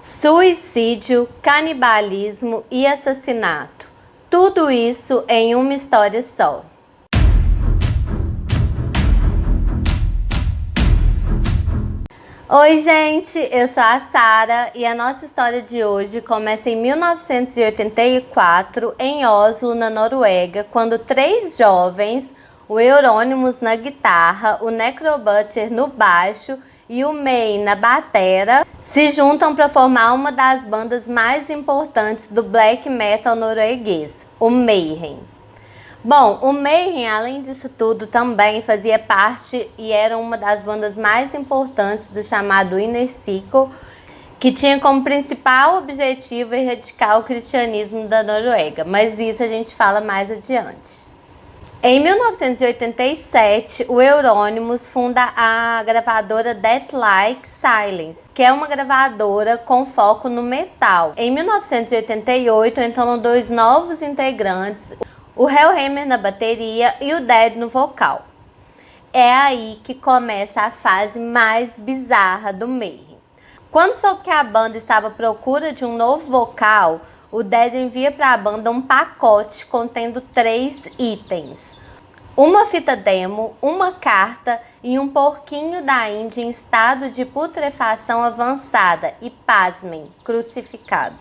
Suicídio, canibalismo e assassinato. Tudo isso em uma história só. Oi, gente, eu sou a Sara e a nossa história de hoje começa em 1984, em Oslo, na Noruega, quando três jovens, o Euronymous na guitarra, o Necrobutcher no baixo e o May na batera, se juntam para formar uma das bandas mais importantes do black metal norueguês, o Mayhem. Bom, o Mayhem, além disso tudo, também fazia parte e era uma das bandas mais importantes do chamado Inner Circle, que tinha como principal objetivo erradicar o cristianismo da Noruega, mas isso a gente fala mais adiante. Em 1987, o Euronymous funda a gravadora Death Like Silence, que é uma gravadora com foco no metal. Em 1988, entram dois novos integrantes, o Hellhammer na bateria e o Dead no vocal. É aí que começa a fase mais bizarra do Mayhem. Quando soube que a banda estava à procura de um novo vocal, o Dead envia para a banda um pacote contendo 3 itens. Uma fita demo, uma carta e um porquinho da Índia em estado de putrefação avançada e, pasmem, crucificado.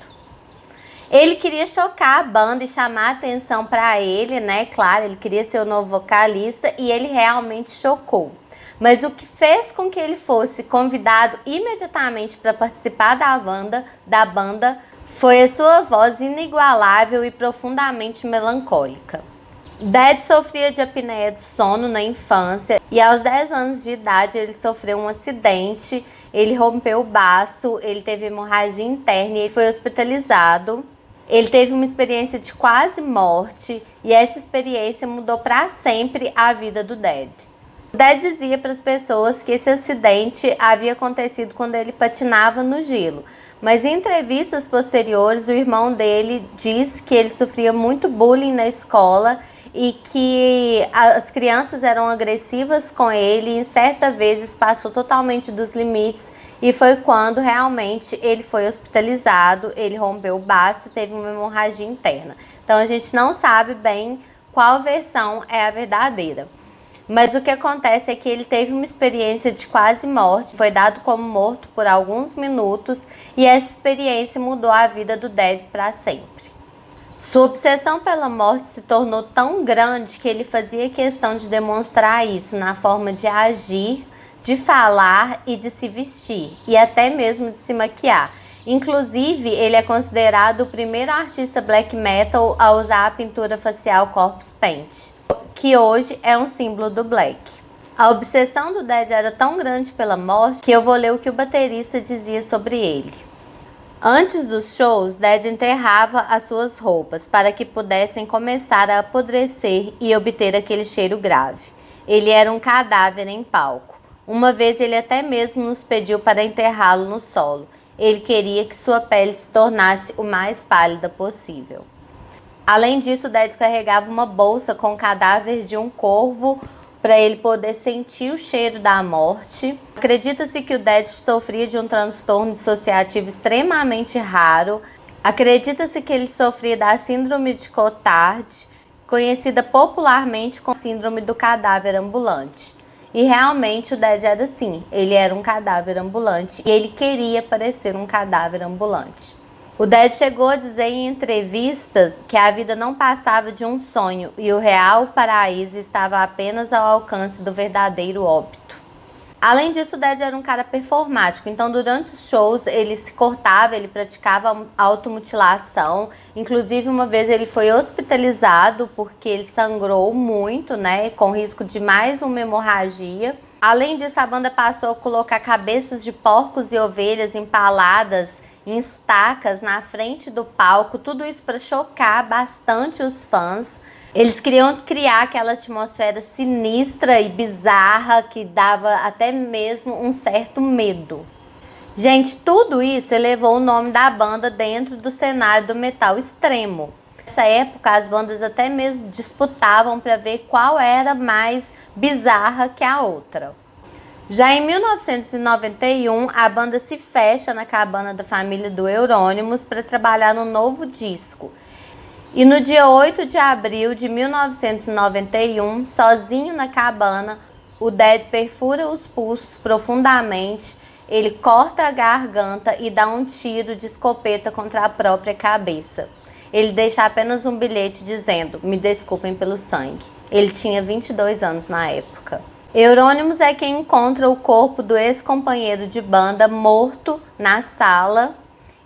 Ele queria chocar a banda e chamar a atenção para ele, né? Claro, ele queria ser o novo vocalista e ele realmente chocou. Mas o que fez com que ele fosse convidado imediatamente para participar da banda foi a sua voz inigualável e profundamente melancólica. Dead sofria de apneia do sono na infância e aos 10 anos de idade ele sofreu um acidente, ele rompeu o baço, ele teve hemorragia interna e ele foi hospitalizado. Ele teve uma experiência de quase morte e essa experiência mudou para sempre a vida do Dead. O Dead dizia para as pessoas que esse acidente havia acontecido quando ele patinava no gelo, mas em entrevistas posteriores o irmão dele diz que ele sofria muito bullying na escola e que as crianças eram agressivas com ele e certa vez passou totalmente dos limites e foi quando realmente ele foi hospitalizado, ele rompeu o baço e teve uma hemorragia interna. Então a gente não sabe bem qual versão é a verdadeira. Mas o que acontece é que ele teve uma experiência de quase morte, foi dado como morto por alguns minutos e essa experiência mudou a vida do Dead para sempre. Sua obsessão pela morte se tornou tão grande que ele fazia questão de demonstrar isso na forma de agir, de falar e de se vestir, e até mesmo de se maquiar. Inclusive, ele é considerado o primeiro artista black metal a usar a pintura facial Corpse Paint, que hoje é um símbolo do black. A obsessão do Dead era tão grande pela morte que eu vou ler o que o baterista dizia sobre ele. Antes dos shows, Dead enterrava as suas roupas para que pudessem começar a apodrecer e obter aquele cheiro grave. Ele era um cadáver em palco. Uma vez ele até mesmo nos pediu para enterrá-lo no solo. Ele queria que sua pele se tornasse o mais pálida possível. Além disso, Dead carregava uma bolsa com o cadáver de um corvo para ele poder sentir o cheiro da morte. Acredita-se que o Dead sofria de um transtorno dissociativo extremamente raro. Acredita-se que ele sofria da síndrome de Cotard, conhecida popularmente como síndrome do cadáver ambulante. E realmente o Dead era assim, ele era um cadáver ambulante e ele queria parecer um cadáver ambulante. O Dead chegou a dizer em entrevistas que a vida não passava de um sonho e o real paraíso estava apenas ao alcance do verdadeiro óbito. Além disso, o Dead era um cara performático, então durante os shows ele se cortava, ele praticava automutilação. Inclusive uma vez ele foi hospitalizado porque ele sangrou muito, né, com risco de mais uma hemorragia. Além disso, a banda passou a colocar cabeças de porcos e ovelhas empaladas em estacas na frente do palco, tudo isso para chocar bastante os fãs. Eles queriam criar aquela atmosfera sinistra e bizarra que dava até mesmo um certo medo. Gente, tudo isso elevou o nome da banda dentro do cenário do metal extremo. Nessa época, as bandas até mesmo disputavam para ver qual era mais bizarra que a outra. Já em 1991, a banda se fecha na cabana da família do Euronymous para trabalhar no novo disco. E no dia 8 de abril de 1991, sozinho na cabana, o Dead perfura os pulsos profundamente, ele corta a garganta e dá um tiro de escopeta contra a própria cabeça. Ele deixa apenas um bilhete dizendo: "Me desculpem pelo sangue". Ele tinha 22 anos na época. Euronymous é quem encontra o corpo do ex-companheiro de banda morto na sala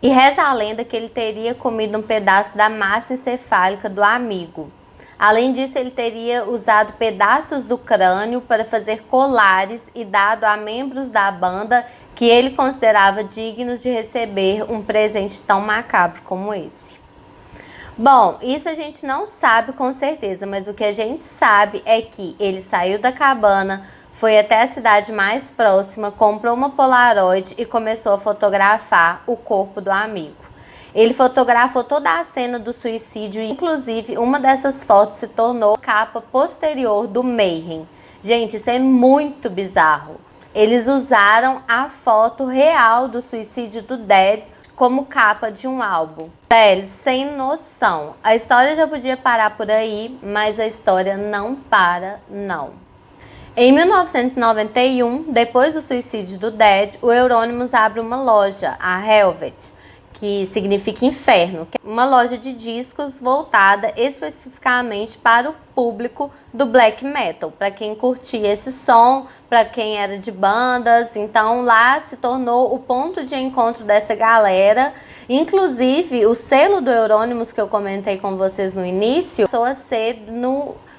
e reza a lenda que ele teria comido um pedaço da massa encefálica do amigo. Além disso, ele teria usado pedaços do crânio para fazer colares e dado a membros da banda que ele considerava dignos de receber um presente tão macabro como esse. Bom, isso a gente não sabe com certeza, mas o que a gente sabe é que ele saiu da cabana, foi até a cidade mais próxima, comprou uma Polaroid e começou a fotografar o corpo do amigo. Ele fotografou toda a cena do suicídio e, inclusive, uma dessas fotos se tornou capa posterior do Mayhem. Gente, isso é muito bizarro. Eles usaram a foto real do suicídio do Dead como capa de um álbum. Sério, sem noção. A história já podia parar por aí, mas a história não para, não. Em 1991, depois do suicídio do Dead, o Euronymous abre uma loja, a Helvet, que significa inferno, que é uma loja de discos voltada especificamente para o público do black metal, para quem curtia esse som, para quem era de bandas. Então lá se tornou o ponto de encontro dessa galera. Inclusive o selo do Euronymous que eu comentei com vocês no início passou a ser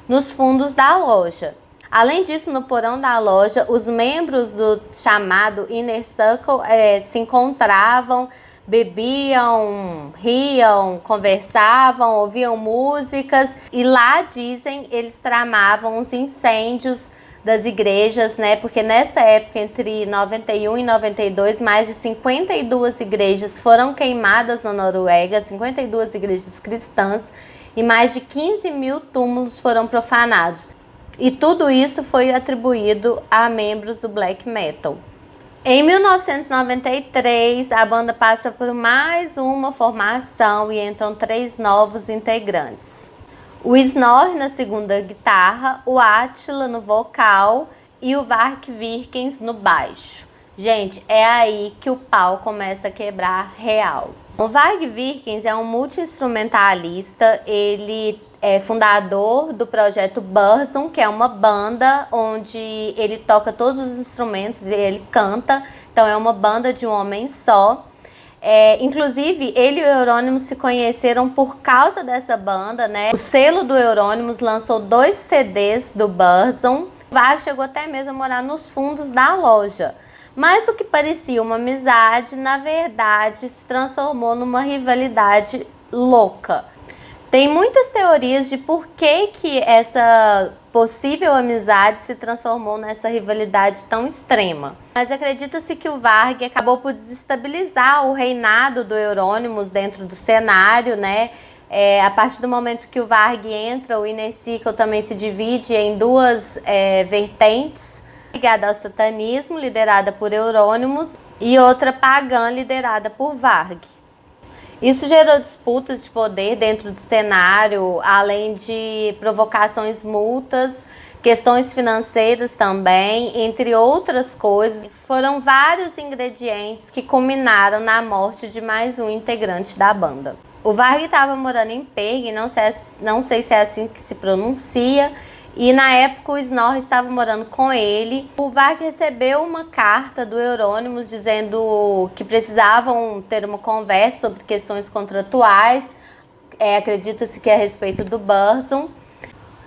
nos fundos da loja. Além disso, no porão da loja, os membros do chamado Inner Circle se encontravam, bebiam, riam, conversavam, ouviam músicas e lá, dizem, eles tramavam os incêndios das igrejas, né? Porque nessa época, entre 91 e 92, mais de 52 igrejas foram queimadas na Noruega, 52 igrejas cristãs, e mais de 15 mil túmulos foram profanados. E tudo isso foi atribuído a membros do black metal. Em 1993, a banda passa por mais uma formação e entram 3 novos integrantes. O Snorre na segunda guitarra, o Attila no vocal e o Varg Vikernes no baixo. Gente, é aí que o pau começa a quebrar real. O Varg Vikernes é um multi-instrumentalista, ele é fundador do projeto Burzum, que é uma banda onde ele toca todos os instrumentos e ele canta. Então é uma banda de um homem só. Inclusive, ele e o Euronymous se conheceram por causa dessa banda, né? O selo do Euronymous lançou 2 CDs do Burzum. O Varg chegou até mesmo a morar nos fundos da loja. Mas o que parecia uma amizade, na verdade, se transformou numa rivalidade louca. Tem muitas teorias de por que essa possível amizade se transformou nessa rivalidade tão extrema. Mas acredita-se que o Varg acabou por desestabilizar o reinado do Euronymous dentro do cenário, né? A partir do momento que o Varg entra, o Inner Circle também se divide em 2 vertentes, ligada ao satanismo, liderada por Euronymous, e outra pagã, liderada por Varg. Isso gerou disputas de poder dentro do cenário, além de provocações, multas, questões financeiras também, entre outras coisas. Foram vários ingredientes que culminaram na morte de mais um integrante da banda. O Varg estava morando em Perg, não sei se é assim que se pronuncia, e na época o Snorre estava morando com ele. O Varg recebeu uma carta do Euronymous dizendo que precisavam ter uma conversa sobre questões contratuais. Acredita-se que é a respeito do Burzum.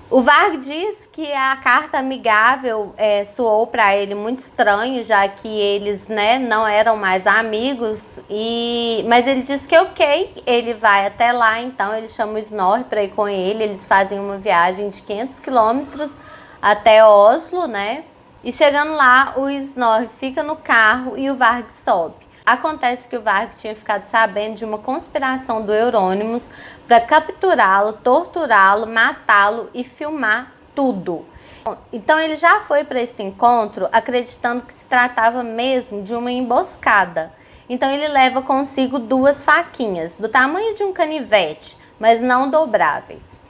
O Varg diz que a carta amigável soou para ele muito estranho, já que eles, né, não eram mais amigos. Mas ele diz que ok, ele vai até lá, então ele chama o Snorre para ir com ele. Eles fazem uma viagem de 500 quilômetros até Oslo, né? E chegando lá, o Snorre fica no carro e o Varg sobe. Acontece que o Varg tinha ficado sabendo de uma conspiração do Euronymous para capturá-lo, torturá-lo, matá-lo e filmar tudo. Então ele já foi para esse encontro acreditando que se tratava mesmo de uma emboscada. Então ele leva consigo 2 faquinhas, do tamanho de um canivete, mas não dobráveis.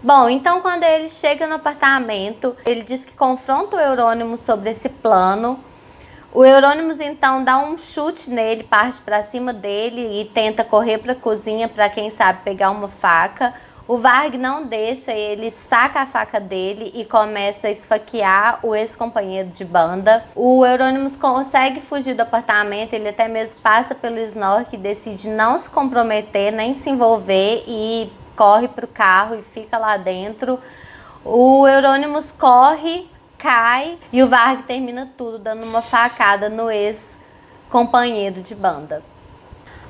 Bom, então quando ele chega no apartamento, ele diz que confronta o Eurônimo sobre esse plano. O Eurônimo então dá um chute nele, parte para cima dele e tenta correr para a cozinha para, quem sabe, pegar uma faca. O Varg não deixa, ele saca a faca dele e começa a esfaquear o ex-companheiro de banda. O Eurônimo consegue fugir do apartamento, ele até mesmo passa pelo Snork e decide não se comprometer, nem se envolver e corre pro carro e fica lá dentro. O Eurônimo corre, cai e o Varg termina tudo dando uma facada no ex-companheiro de banda.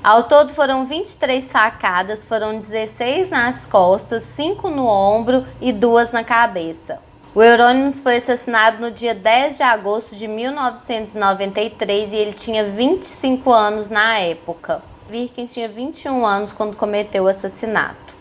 Ao todo foram 23 facadas, foram 16 nas costas, 5 no ombro e 2 na cabeça. O Eurônimo foi assassinado no dia 10 de agosto de 1993 e ele tinha 25 anos na época. Virkens tinha 21 anos quando cometeu o assassinato.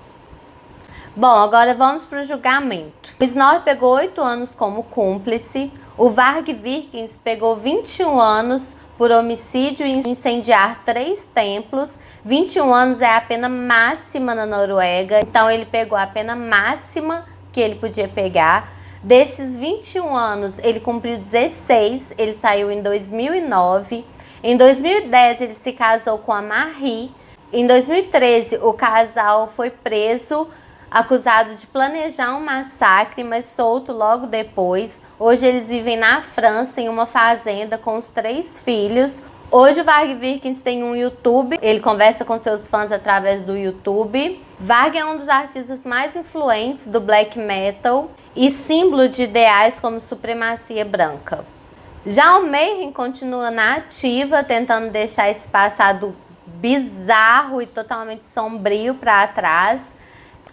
Bom, agora vamos para o julgamento. O Snorre pegou 8 anos como cúmplice, o Varg Virkens pegou 21 anos por homicídio e incendiar 3 templos. 21 anos é a pena máxima na Noruega, então ele pegou a pena máxima que ele podia pegar. Desses 21 anos, ele cumpriu 16, ele saiu em 2009. Em 2010, ele se casou com a Marie. Em 2013, o casal foi preso, acusado de planejar um massacre, mas solto logo depois. Hoje eles vivem na França, em uma fazenda, com os 3 filhos. Hoje o Varg Virkens tem um YouTube, ele conversa com seus fãs através do YouTube. Varg é um dos artistas mais influentes do black metal e símbolo de ideais como supremacia branca. Já o Mayhem continua na ativa, tentando deixar esse passado bizarro e totalmente sombrio para trás.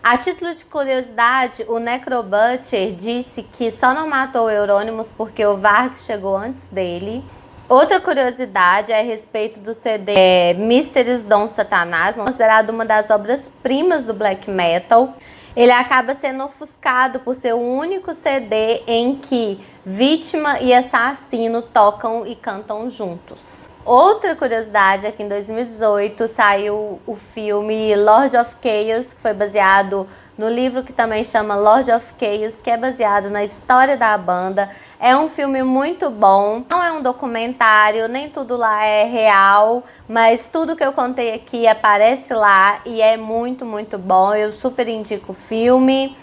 A título de curiosidade, o Necrobutcher disse que só não matou o Eurônimos porque o Varg chegou antes dele. Outra curiosidade é a respeito do CD Mysterious Don Satanás, considerado uma das obras-primas do black metal. Ele acaba sendo ofuscado por ser o único CD em que vítima e assassino tocam e cantam juntos. Outra curiosidade é que em 2018 saiu o filme Lord of Chaos, que foi baseado no livro que também chama Lord of Chaos, que é baseado na história da banda. É um filme muito bom, não é um documentário, nem tudo lá é real, mas tudo que eu contei aqui aparece lá e é muito, muito bom. Eu super indico o filme.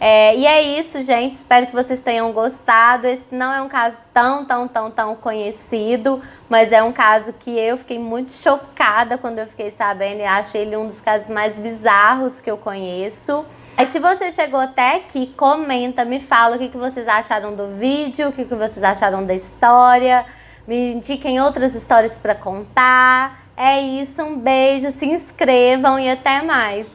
E é isso, gente. Espero que vocês tenham gostado. Esse não é um caso tão conhecido, mas é um caso que eu fiquei muito chocada quando eu fiquei sabendo e acho ele um dos casos mais bizarros que eu conheço. Aí, se você chegou até aqui, comenta, me fala o que vocês acharam do vídeo, o que vocês acharam da história. Me indiquem outras histórias para contar. É isso, um beijo, se inscrevam e até mais.